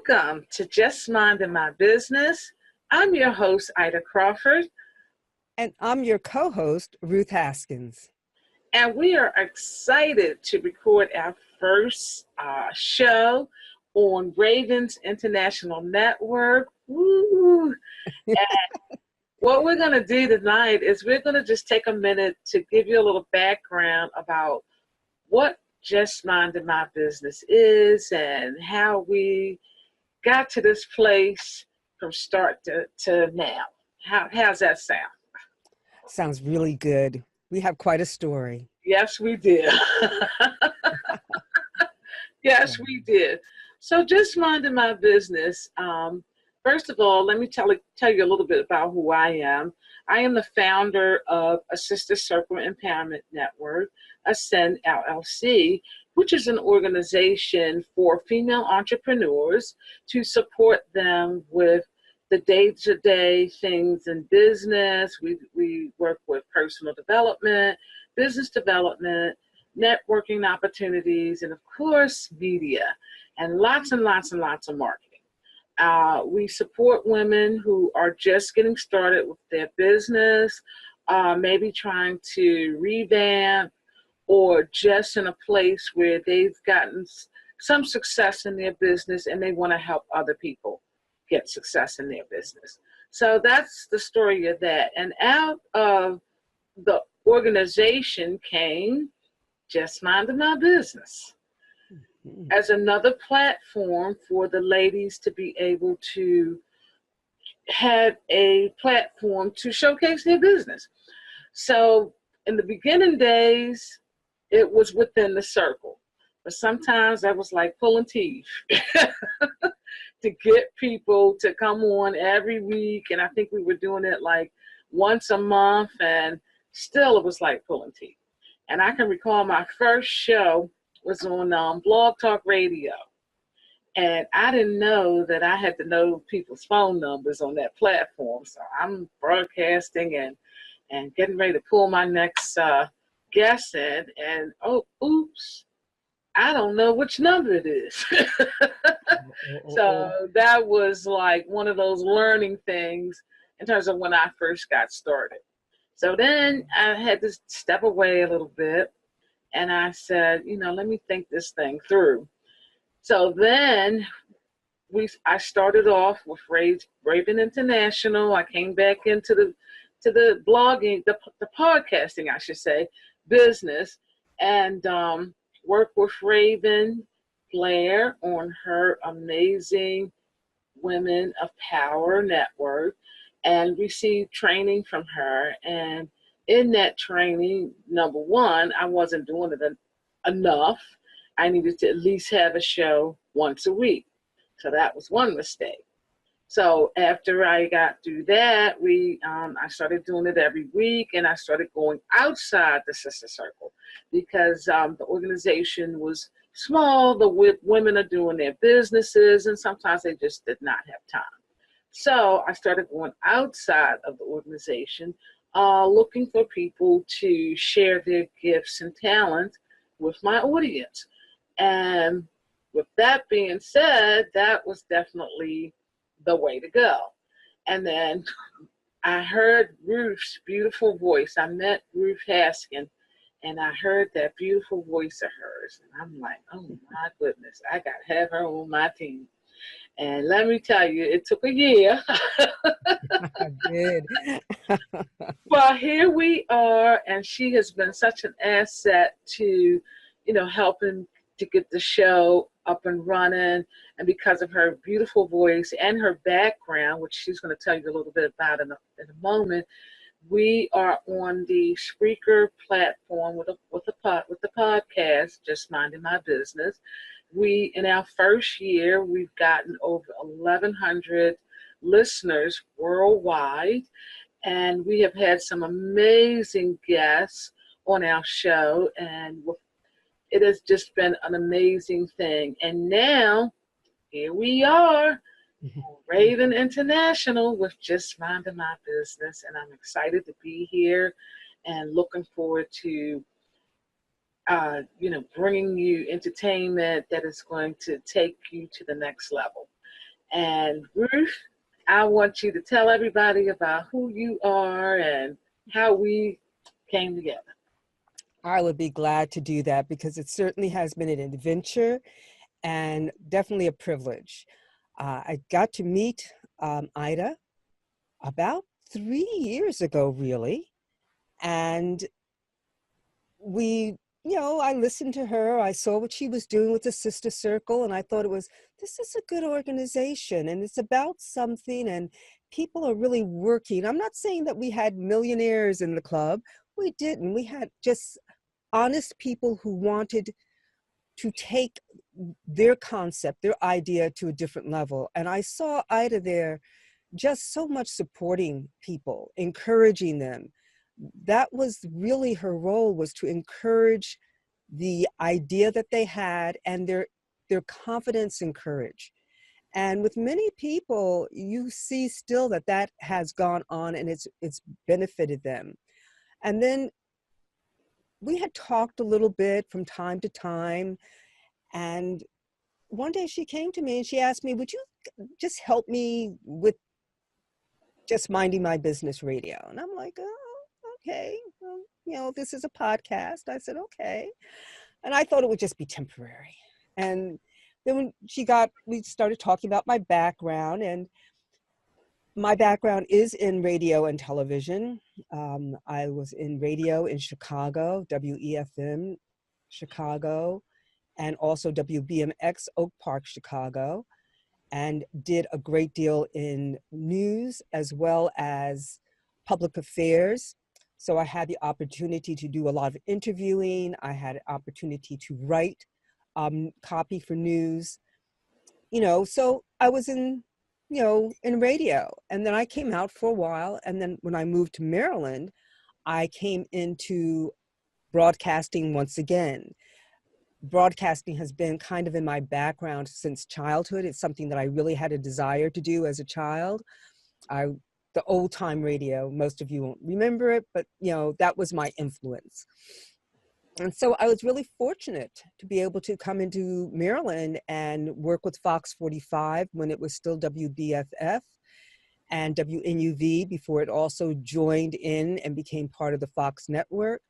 Welcome to Just Minding My Business. I'm your host, Ida Crawford, And I'm your co-host, Ruth Haskins. and we are excited to record our first show on Ravens International Network. Woo! What we're going to do tonight is we're going to just take a minute to give you a little background about what Just Minding My Business is and how we got to this place from start to now. How's that sound? Sounds really good. We have quite a story. Yes, we did. Yes, Yeah. we did. So just minding my business. First of all, let me tell you a little bit about who I am. I am the founder of a Sister Circle Empowerment Network, Ascend LLC, which is an organization for female entrepreneurs to support them with the day-to-day things in business. We work with personal development, business development, networking opportunities, and of course, media, and lots and lots and lots of marketing. We support women who are just getting started with their business, maybe trying to revamp, or just in a place where they've gotten some success in their business and they want to help other people get success in their business. So that's the story of that. And out of the organization came Just Minding My Business as another platform for the ladies to be able to have a platform to showcase their business. So in the beginning days, it was within the circle. But sometimes that was like pulling teeth to get people to come on every week. And I think we were doing it like once a month, and still it was like pulling teeth. And I can recall my first show was on Blog Talk Radio. And I didn't know that I had to know people's phone numbers on that platform. So I'm broadcasting and getting ready to pull my next guest in. And, oh, oops, I don't know which number it is. So that was like one of those learning things in terms of when I first got started. So then I had to step away a little bit, and I said, let me think this thing through. So then I started off with Raven International. I came back into the blogging, the podcasting, I should say, business, and worked with Raven Blair on her amazing Women of Power network, and received training from her. And in that training, number one, I wasn't doing it enough. I needed to at least have a show once a week. So that was one mistake. So after I got through that, I started doing it every week, and I started going outside the Sister Circle because the organization was small. The women are doing their businesses, and sometimes they just did not have time. So I started going outside of the organization, looking for people to share their gifts and talents with my audience. And with that being said, that was definitely the way to go. And then I heard Ruth's beautiful voice. I met Ruth Haskin, and I heard that beautiful voice of hers. And I'm like, oh my goodness, I got to have her on my team. And let me tell you, it took a year. I did. Well, here we are, and she has been such an asset to, helping to get the show up and running. And because of her beautiful voice and her background, which she's going to tell you a little bit about in a moment, we are on the Spreaker platform with the podcast, Just Minding My Business. In our first year, we've gotten over 1,100 listeners worldwide, and we have had some amazing guests on our show, and it has just been an amazing thing. And now, here we are, Raven International with Just Minding My Business, and I'm excited to be here and looking forward to bringing you entertainment that is going to take you to the next level. And Ruth, I want you to tell everybody about who you are and how we came together. I would be glad to do that because it certainly has been an adventure and definitely a privilege. I got to meet Ida about 3 years ago, really. And I listened to her. I saw what she was doing with the Sister Circle, and I thought this is a good organization, and it's about something, and people are really working. I'm not saying that we had millionaires in the club. We didn't. We had just honest people who wanted to take their concept, their idea to a different level. And I saw Ida there just so much supporting people, encouraging them. That was really her role, was to encourage the idea that they had and their confidence and courage. And with many people, you see still that has gone on and it's benefited them. And then we had talked a little bit from time to time. And one day she came to me and she asked me, would you just help me with just minding my business radio? And I'm like, oh, okay. Well, this is a podcast. I said, okay. And I thought it would just be temporary. And then when we started talking about my background, and my background is in radio and television. I was in radio in Chicago, WEFM Chicago, and also WBMX Oak Park, Chicago, and did a great deal in news as well as public affairs. So I had the opportunity to do a lot of interviewing. I had an opportunity to write copy for news, so I was in radio. And then I came out for a while. And then when I moved to Maryland, I came into broadcasting once again. Broadcasting has been kind of in my background since childhood. It's something that I really had a desire to do as a child. The old time radio, most of you won't remember it, but that was my influence. And so I was really fortunate to be able to come into Maryland and work with Fox 45 when it was still WBFF and WNUV before it also joined in and became part of the Fox network.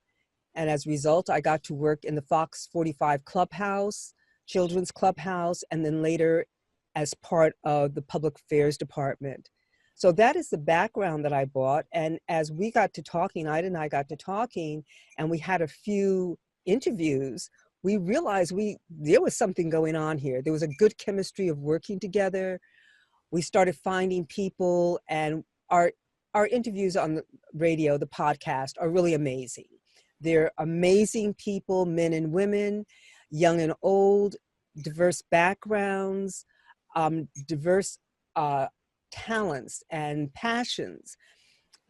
And as a result, I got to work in the Fox 45 Clubhouse, Children's Clubhouse, and then later as part of the Public Affairs Department. So that is the background that I brought. And as we got to talking, Ida and I got to talking, and we had a few interviews, we realized there was something going on here. There was a good chemistry of working together. We started finding people, and our interviews on the radio, the podcast, are really amazing. They're amazing people, men and women, young and old, diverse backgrounds, diverse talents and passions.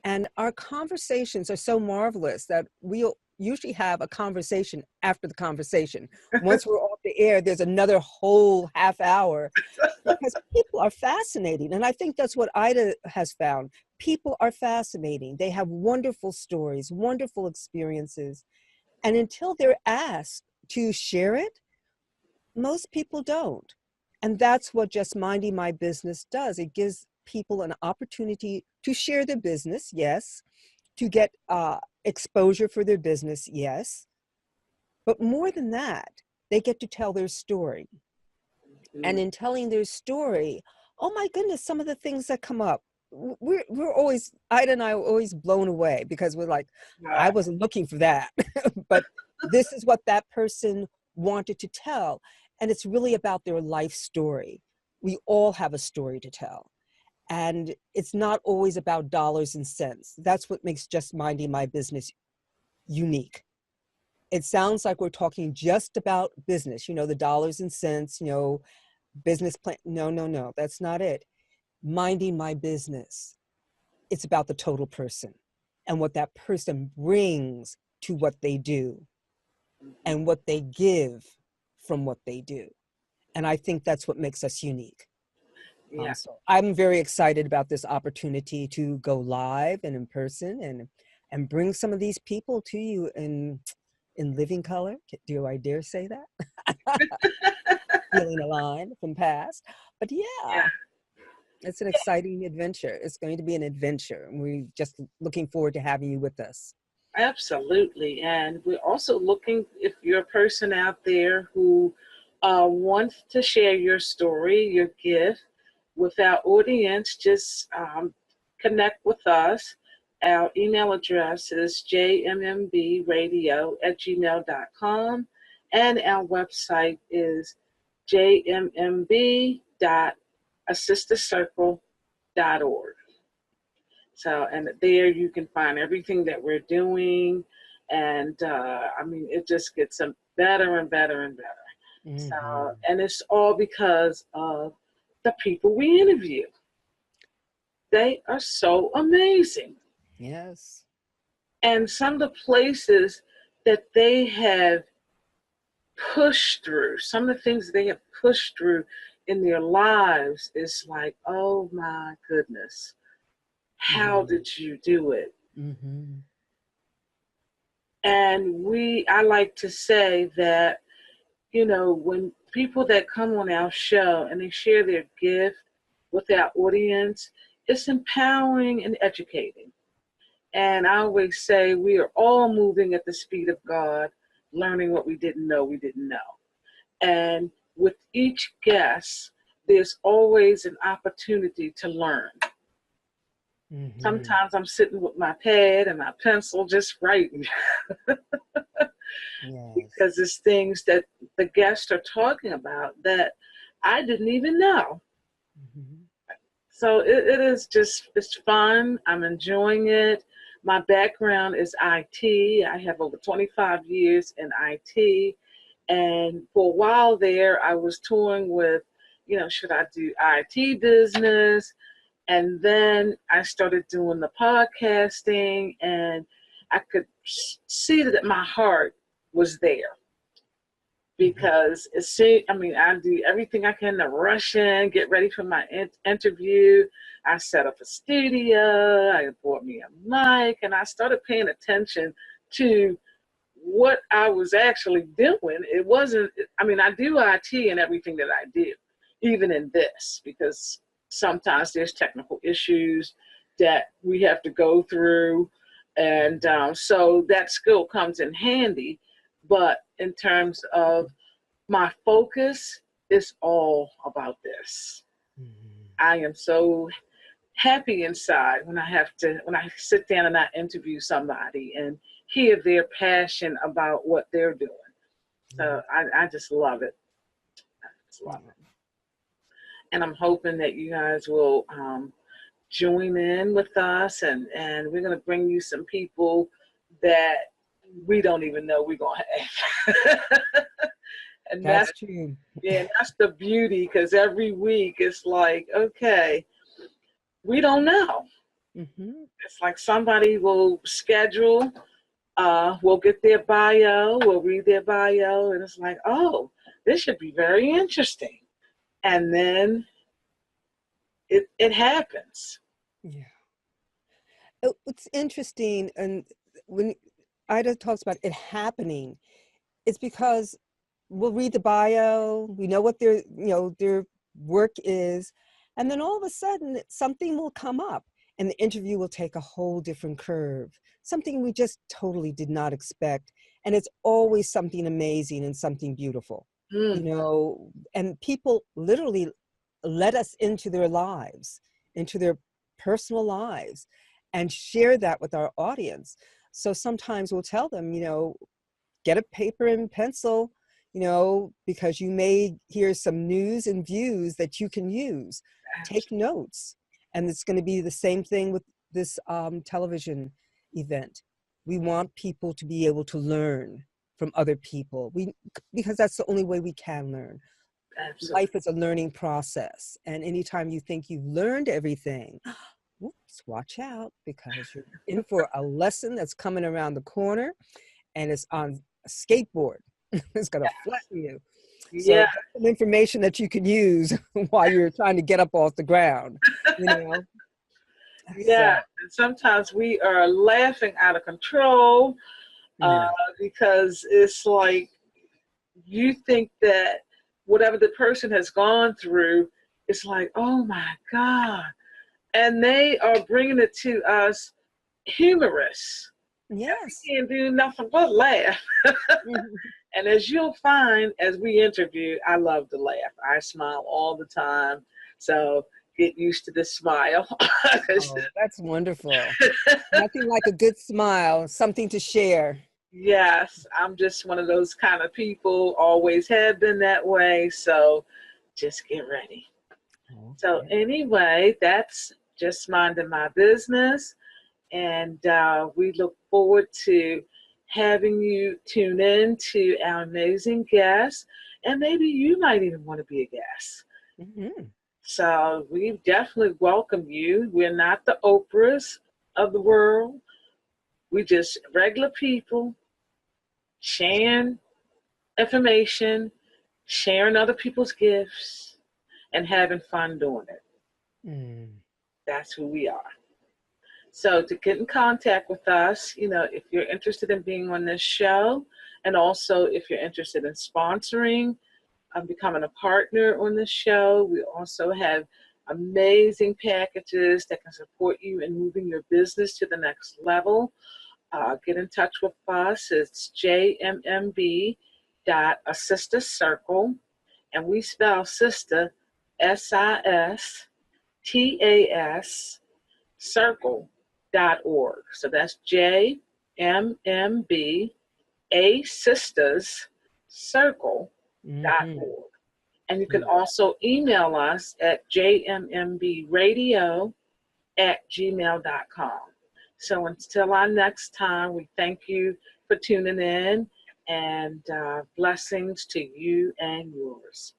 And our conversations are so marvelous that we'll usually have a conversation after the conversation. Once we're off the air, there's another whole half hour because people are fascinating. And I think that's what Ida has found. People are fascinating. They have wonderful stories, wonderful experiences. And until they're asked to share it, most people don't. And that's what Just Minding My Business does. It gives people an opportunity to share their business, yes, to get exposure for their business, yes. But more than that, they get to tell their story. And in telling their story, oh my goodness, some of the things that come up, we're always, Ida and I are always blown away because we're like, I wasn't looking for that, but this is what that person wanted to tell. And it's really about their life story. We all have a story to tell. And it's not always about dollars and cents. That's what makes Just Minding My Business unique. It sounds like we're talking just about business, the dollars and cents, business plan. No, that's not it. Minding my business. It's about the total person and what that person brings to what they do and what they give from what they do. And I think that's what makes us unique. Yeah. So I'm very excited about this opportunity to go live and in person and bring some of these people to you in living color. Do I dare say that? Feeling aligned from past. But yeah. It's an exciting adventure. It's going to be an adventure. And we're just looking forward to having you with us. Absolutely. And we're also looking, if you're a person out there who wants to share your story, your gift with our audience, just connect with us. Our email address is jmmbradio@gmail.com, and our website is jmmb.assistercircle.org. So, and there you can find everything that we're doing. And I mean, it just gets better and better and better. Mm-hmm. So, and it's all because of the people we interview. They are so amazing. Yes. And some of the places that they have pushed through, some of the things they have pushed through in their lives is like, oh my goodness, how Mm-hmm. did you do it? Mm-hmm. And I like to say that, when people that come on our show and they share their gift with our audience, it's empowering and educating. And I always say we are all moving at the speed of God, learning what we didn't know we didn't know. And with each guest, there's always an opportunity to learn. Mm-hmm. Sometimes I'm sitting with my pad and my pencil just writing Yes. because it's things that the guests are talking about that I didn't even know. Mm-hmm. So it is just, it's fun. I'm enjoying it. My background is IT. I have over 25 years in IT. And for a while there, I was touring with, should I do IT business? And then I started doing the podcasting, and I could see that my heart was there Mm-hmm. because I do everything I can to rush in, get ready for my interview. I set up a studio, I bought me a mic, and I started paying attention to what I was actually doing. It wasn't, I do IT and everything that I do, even in this, because sometimes there's technical issues that we have to go through. And so that skill comes in handy. But in terms of my focus, is all about this. Mm-hmm. I am so happy inside when I sit down and I interview somebody and hear their passion about what they're doing. So I just love it. I just love Yeah. it. And I'm hoping that you guys will join in with us, and we're going to bring you some people that we don't even know we're going to have. And That's true. that's the beauty, because every week it's like, okay, we don't know. Mm-hmm. It's like somebody will schedule, we'll get their bio, we'll read their bio, and it's like, oh, this should be very interesting. And then it happens. Yeah. It's interesting, and when Ida talks about it happening, it's because we'll read the bio, we know what their work is, and then all of a sudden something will come up and the interview will take a whole different curve, something we just totally did not expect. And it's always something amazing and something beautiful, Mm, and people literally let us into their lives, into their personal lives, and share that with our audience. So sometimes we'll tell them, get a paper and pencil, because you may hear some news and views that you can use. Take notes. And it's going to be the same thing with this television event. We want people to be able to learn from other people. Because that's the only way we can learn. absolutely. Life is a learning process. And anytime you think you've learned everything, whoops, watch out, because you're in for a lesson that's coming around the corner, and it's on a skateboard. It's going to flatten you. So Yeah, that's some information that you can use while you're trying to get up off the ground, you know. yeah. So, And sometimes we are laughing out of control uh, yeah. because it's like you think that whatever the person has gone through It's like, oh my God. And they are bringing it to us humorous. And Yes. we can't do nothing but laugh. Mhm. And as you'll find as we interview, I love to laugh. I smile all the time. So get used to this smile. Oh, that's wonderful. Nothing like a good smile, something to share. Yes, I'm just one of those kind of people, always have been that way. So just get ready. So, Okay. anyway, that's just minding my business. And we look forward to having you tune in to our amazing guests. And maybe you might even want to be a guest. Mhm. So, we definitely welcome you. We're not the Oprahs of the world, we just regular people sharing information, sharing other people's gifts, and having fun doing it. Mm. That's who we are. So to get in contact with us, if you're interested in being on this show, and also if you're interested in sponsoring, becoming a partner on this show, we also have amazing packages that can support you in moving your business to the next level. Get in touch with us. It's jmmb.assistacircle, and we spell sister SISTAS circle.org. So that's JMMB, a sisters circle.org. Mhm. And you can Mm. also email us at jmmbradio@gmail.com. So until our next time, we thank you for tuning in, and blessings to you and yours.